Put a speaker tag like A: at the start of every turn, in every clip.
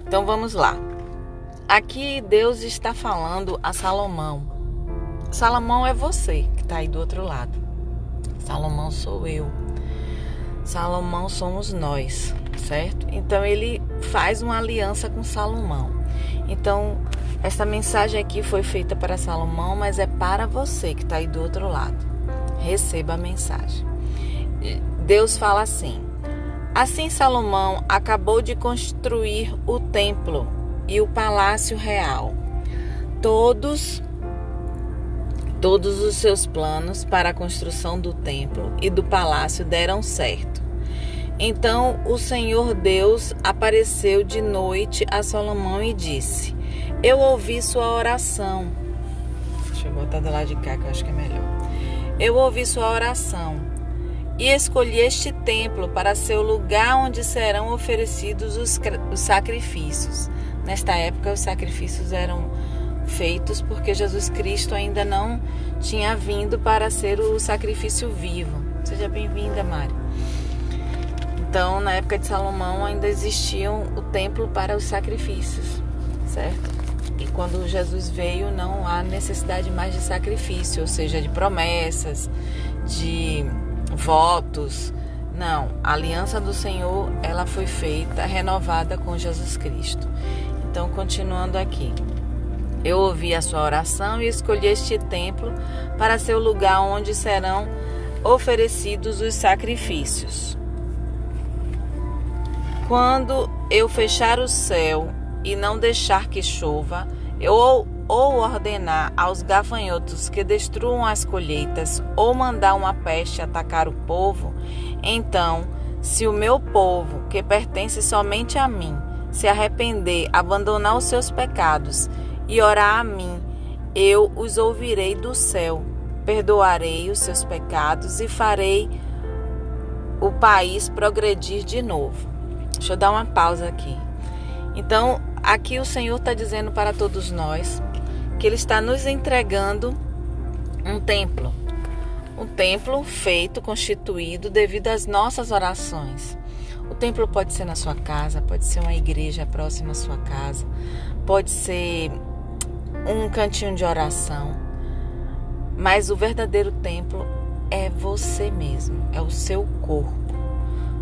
A: Então vamos lá. Aqui Deus está falando a Salomão. Salomão é você que está aí do outro lado. Salomão sou eu. Salomão somos nós, certo? Então ele faz uma aliança com Salomão. Então essa mensagem aqui foi feita para Salomão, mas é para você que está aí do outro lado. Receba a mensagem. Deus fala assim: assim Salomão acabou de construir o templo e o palácio real. Todos os seus planos para a construção do templo e do palácio deram certo. Então o Senhor Deus apareceu de noite a Salomão e disse: eu ouvi sua oração. Deixa eu botar do lado de cá que eu acho que é melhor. Eu ouvi sua oração e escolhi este templo para ser o lugar onde serão oferecidos os sacrifícios. Nesta época, os sacrifícios eram feitos porque Jesus Cristo ainda não tinha vindo para ser o sacrifício vivo. Seja bem-vinda, Mari. Então, na época de Salomão, ainda existiam o templo para os sacrifícios, certo? E quando Jesus veio, não há necessidade mais de sacrifício, ou seja, de promessas, de votos. Não, a aliança do Senhor, ela foi feita, renovada com Jesus Cristo. Então, continuando aqui. Eu ouvi a sua oração e escolhi este templo para ser o lugar onde serão oferecidos os sacrifícios. Quando eu fechar o céu e não deixar que chova, ou ordenar aos gafanhotos que destruam as colheitas, ou mandar uma peste atacar o povo, então, se o meu povo, que pertence somente a mim, se arrepender, abandonar os seus pecados e orar a mim, eu os ouvirei do céu, perdoarei os seus pecados e farei o país progredir de novo. Deixa eu dar uma pausa aqui. Então, aqui o Senhor está dizendo para todos nós que Ele está nos entregando um templo. Um templo feito, constituído devido às nossas orações. O templo pode ser na sua casa, pode ser uma igreja próxima à sua casa, pode ser um cantinho de oração. Mas o verdadeiro templo é você mesmo, é o seu corpo.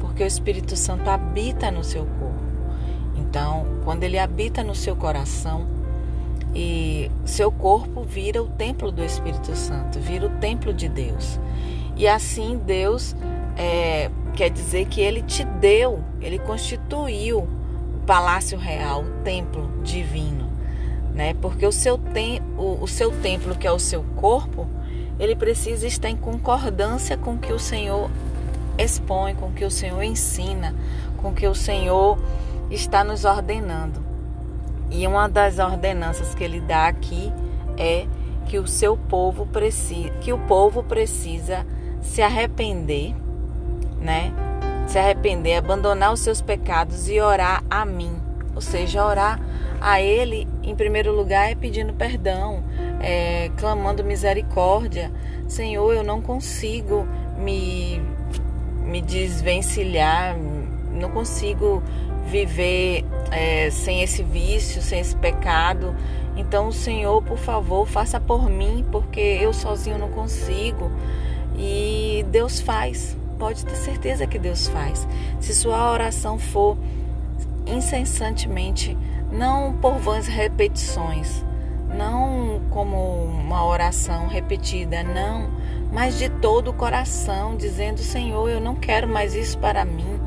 A: Porque o Espírito Santo habita no seu corpo. Então, quando ele habita no seu coração, e seu corpo vira o templo do Espírito Santo, vira o templo de Deus. E assim Deus quer dizer que Ele te deu, Ele constituiu o palácio real, o templo divino, né? Porque o seu templo, que é o seu corpo, ele precisa estar em concordância com o que o Senhor expõe, com o que o Senhor ensina, com o que o Senhor está nos ordenando. E uma das ordenanças que Ele dá aqui é que o povo precisa se arrepender, né? Se arrepender, abandonar os seus pecados e orar a mim. Ou seja, orar a Ele, em primeiro lugar, é pedindo perdão, clamando misericórdia. Senhor, eu não consigo me desvencilhar, não consigo viver sem esse vício, sem esse pecado. Então, Senhor, por favor, faça por mim, porque eu sozinho não consigo. E Deus faz, pode ter certeza que Deus faz. Se sua oração for incessantemente, não por vãs repetições, não como uma oração repetida, não, mas de todo o coração, dizendo: Senhor, eu não quero mais isso para mim.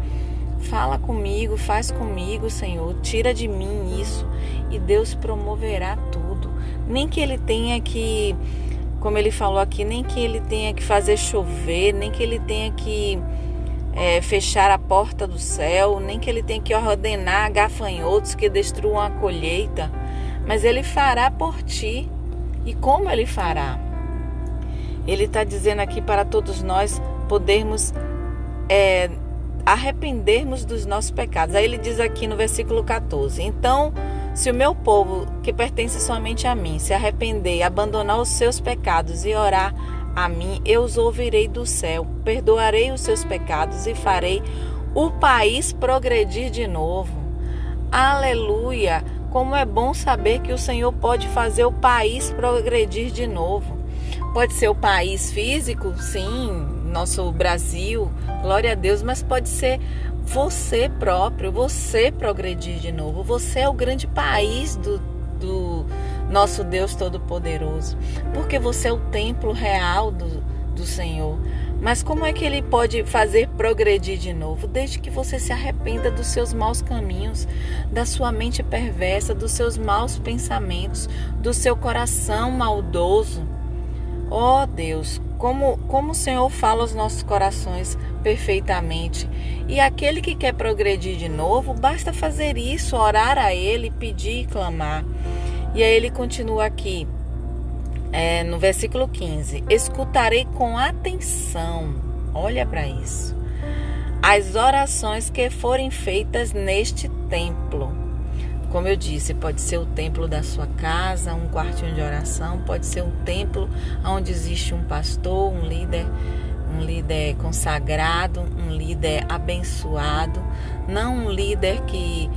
A: Fala comigo, faz comigo, Senhor, tira de mim isso, e Deus promoverá tudo. Nem que Ele tenha que, como Ele falou aqui, nem que Ele tenha que fazer chover, nem que Ele tenha que fechar a porta do céu, nem que Ele tenha que ordenar gafanhotos que destruam a colheita, mas Ele fará por ti. E como Ele fará? Ele está dizendo aqui para todos nós podermos arrependermos dos nossos pecados. Aí ele diz aqui no versículo 14: então, se o meu povo, que pertence somente a mim, se arrepender, abandonar os seus pecados e orar a mim, eu os ouvirei do céu, perdoarei os seus pecados e farei o país progredir de novo. Aleluia! Como é bom saber que o Senhor pode fazer o país progredir de novo. Pode ser o país físico, sim, nosso Brasil, glória a Deus, mas pode ser você próprio, você progredir de novo. Você é o grande país do nosso Deus Todo-Poderoso, porque você é o templo real do Senhor. Mas como é que Ele pode fazer progredir de novo? Desde que você se arrependa dos seus maus caminhos, da sua mente perversa, dos seus maus pensamentos, do seu coração maldoso. Oh Deus, como o Senhor fala aos nossos corações perfeitamente. E aquele que quer progredir de novo, basta fazer isso, orar a Ele, pedir e clamar. E aí ele continua aqui, no versículo 15. Escutarei com atenção, olha para isso, as orações que forem feitas neste templo. Como eu disse, pode ser o templo da sua casa, um quartinho de oração, pode ser um templo onde existe um pastor, um líder consagrado, um líder abençoado, não um líder que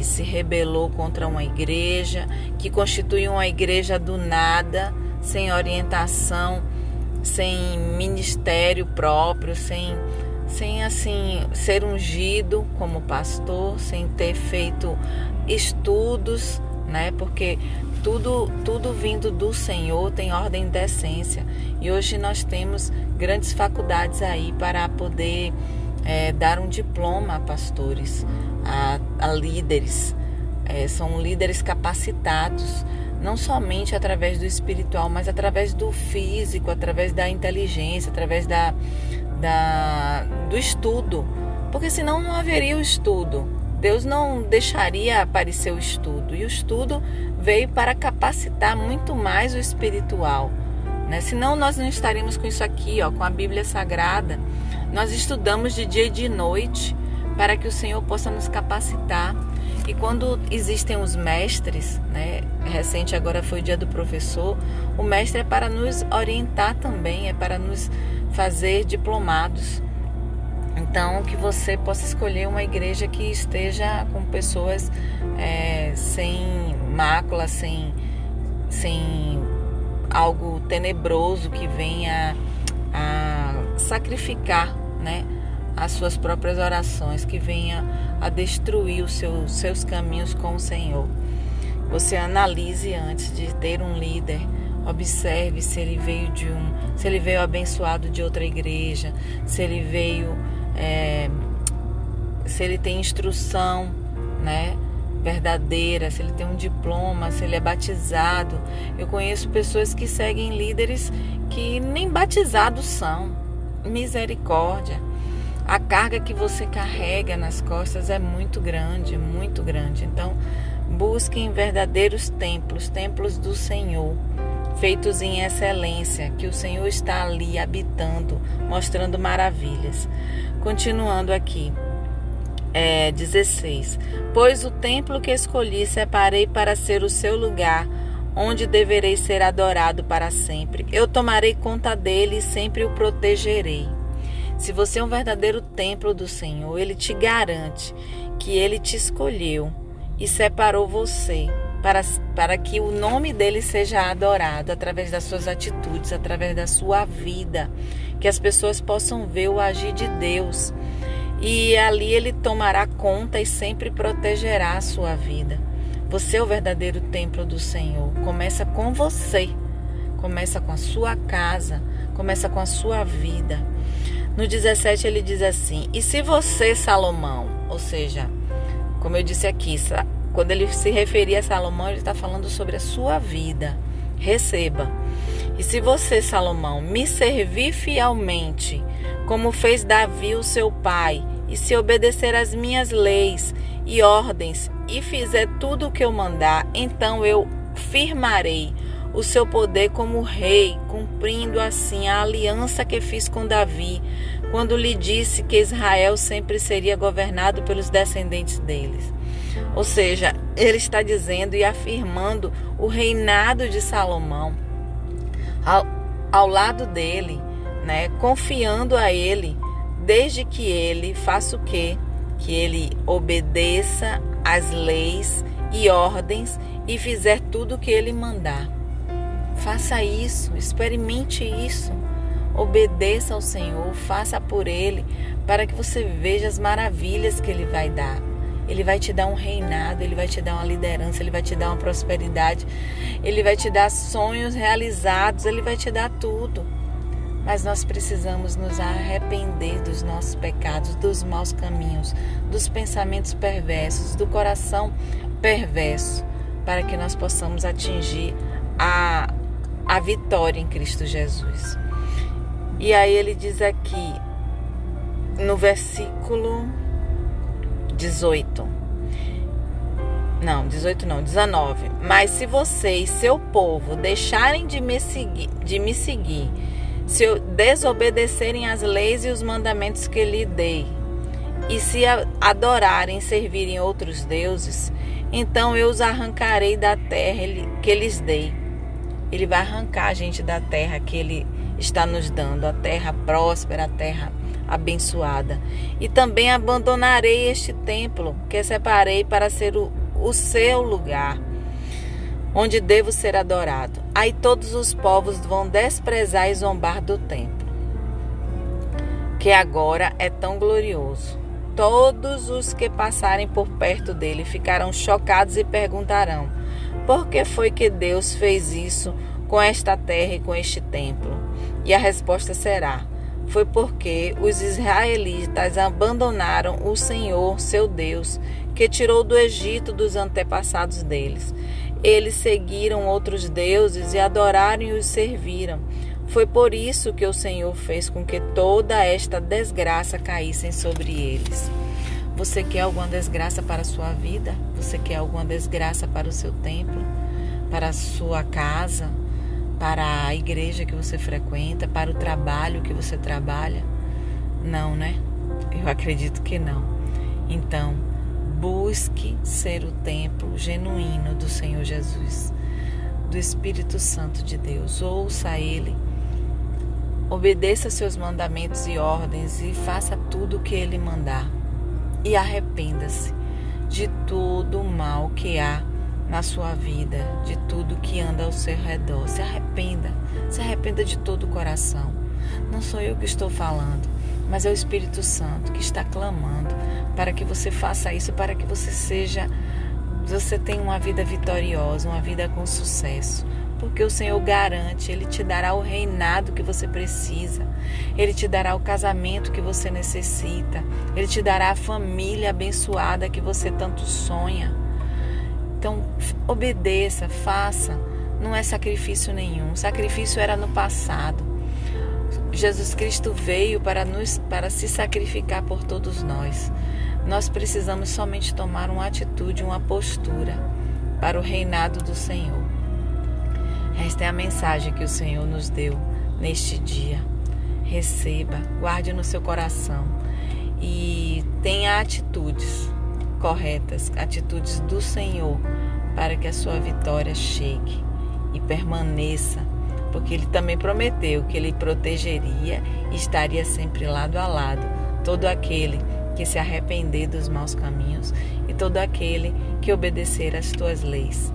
A: se rebelou contra uma igreja, que constitui uma igreja do nada, sem orientação, sem ministério próprio, sem assim ser ungido como pastor, sem ter feito estudos, né? Porque tudo vindo do Senhor tem ordem e decência. E hoje nós temos grandes faculdades aí para poder dar um diploma a pastores, a líderes. São líderes capacitados, não somente através do espiritual, mas através do físico, através da inteligência, através do estudo. Porque senão não haveria o estudo. Deus não deixaria aparecer o estudo. E o estudo veio para capacitar muito mais o espiritual, né? Senão nós não estaríamos com isso aqui, com a Bíblia Sagrada. Nós estudamos de dia e de noite para que o Senhor possa nos capacitar. E quando existem os mestres, né? Recente agora foi o dia do professor, o mestre é para nos orientar também, é para nos fazer diplomados. Então, que você possa escolher uma igreja que esteja com pessoas sem mácula, sem algo tenebroso que venha a sacrificar, né, as suas próprias orações, que venha a destruir os seus caminhos com o Senhor. Você analise antes de ter um líder. Observe se ele veio abençoado de outra igreja, se ele tem instrução, né, verdadeira, se ele tem um diploma, se ele é batizado. Eu conheço pessoas que seguem líderes que nem batizados são. Misericórdia. A carga que você carrega nas costas é muito grande, muito grande. Então, busquem verdadeiros templos do Senhor, feitos em excelência, que o Senhor está ali habitando, mostrando maravilhas. Continuando aqui, 16. Pois o templo que escolhi separei para ser o seu lugar, onde deverei ser adorado para sempre. Eu tomarei conta dele e sempre o protegerei. Se você é um verdadeiro templo do Senhor, Ele te garante que Ele te escolheu e separou você para que o nome dele seja adorado através das suas atitudes, através da sua vida, que as pessoas possam ver o agir de Deus. E ali Ele tomará conta e sempre protegerá a sua vida. Você é o verdadeiro templo do Senhor. Começa com você, começa com a sua casa, começa com a sua vida. No 17 ele diz assim: e se você, Salomão, ou seja, como eu disse aqui, quando ele se referia a Salomão, ele está falando sobre a sua vida. Receba. E se você, Salomão, me servir fielmente, como fez Davi, o seu pai, e se obedecer às minhas leis e ordens, e fizer tudo o que eu mandar, então eu firmarei o seu poder como rei, cumprindo assim a aliança que fiz com Davi, quando lhe disse que Israel sempre seria governado pelos descendentes deles. Ou seja, ele está dizendo e afirmando o reinado de Salomão ao lado dele, né? Confiando a ele, desde que ele faça o quê? que ele obedeça às leis e ordens e fizer tudo o que ele mandar. Faça isso, experimente isso. Obedeça ao Senhor, faça por Ele, para que você veja as maravilhas que Ele vai dar. Ele vai te dar um reinado, Ele vai te dar uma liderança, Ele vai te dar uma prosperidade, Ele vai te dar sonhos realizados, Ele vai te dar tudo. Mas nós precisamos nos arrepender dos nossos pecados, dos maus caminhos, dos pensamentos perversos, do coração perverso, para que nós possamos atingir a vitória em Cristo Jesus. E aí ele diz aqui, no versículo 19. Mas se vocês, seu povo, deixarem de me seguir, se desobedecerem às leis e os mandamentos que lhe dei, e se adorarem e servirem outros deuses, então eu os arrancarei da terra que lhes dei. Ele vai arrancar a gente da terra que Ele está nos dando, a terra próspera, a terra abençoada. E também abandonarei este templo que separei para ser o seu lugar, onde devo ser adorado. Aí todos os povos vão desprezar e zombar do templo, que agora é tão glorioso. Todos os que passarem por perto dele ficarão chocados e perguntarão: por que foi que Deus fez isso com esta terra e com este templo? E a resposta será: foi porque os israelitas abandonaram o Senhor, seu Deus, que tirou do Egito dos antepassados deles. Eles seguiram outros deuses e adoraram e os serviram. Foi por isso que o Senhor fez com que toda esta desgraça caísse sobre eles. Você quer alguma desgraça para a sua vida? Você quer alguma desgraça para o seu templo? Para a sua casa? Para a igreja que você frequenta? Para o trabalho que você trabalha? Não, né? Eu acredito que não. Então, busque ser o templo genuíno do Senhor Jesus, do Espírito Santo de Deus. Ouça Ele, obedeça seus mandamentos e ordens e faça tudo o que Ele mandar. E arrependa-se de todo o mal que há na sua vida, de tudo que anda ao seu redor. Se arrependa de todo o coração. Não sou eu que estou falando, mas é o Espírito Santo que está clamando para que você faça isso, para que você tenha uma vida vitoriosa, uma vida com sucesso. Porque o Senhor garante, Ele te dará o reinado que você precisa, Ele te dará o casamento que você necessita, Ele te dará a família abençoada que você tanto sonha. Então, obedeça, faça, não é sacrifício nenhum, sacrifício era no passado. Jesus Cristo veio para se sacrificar por todos nós. Nós precisamos somente tomar uma atitude, uma postura para o reinado do Senhor. Esta é a mensagem que o Senhor nos deu neste dia. Receba, guarde no seu coração e tenha atitudes corretas, atitudes do Senhor, para que a sua vitória chegue e permaneça, porque Ele também prometeu que Ele protegeria e estaria sempre lado a lado todo aquele que se arrepender dos maus caminhos e todo aquele que obedecer às tuas leis.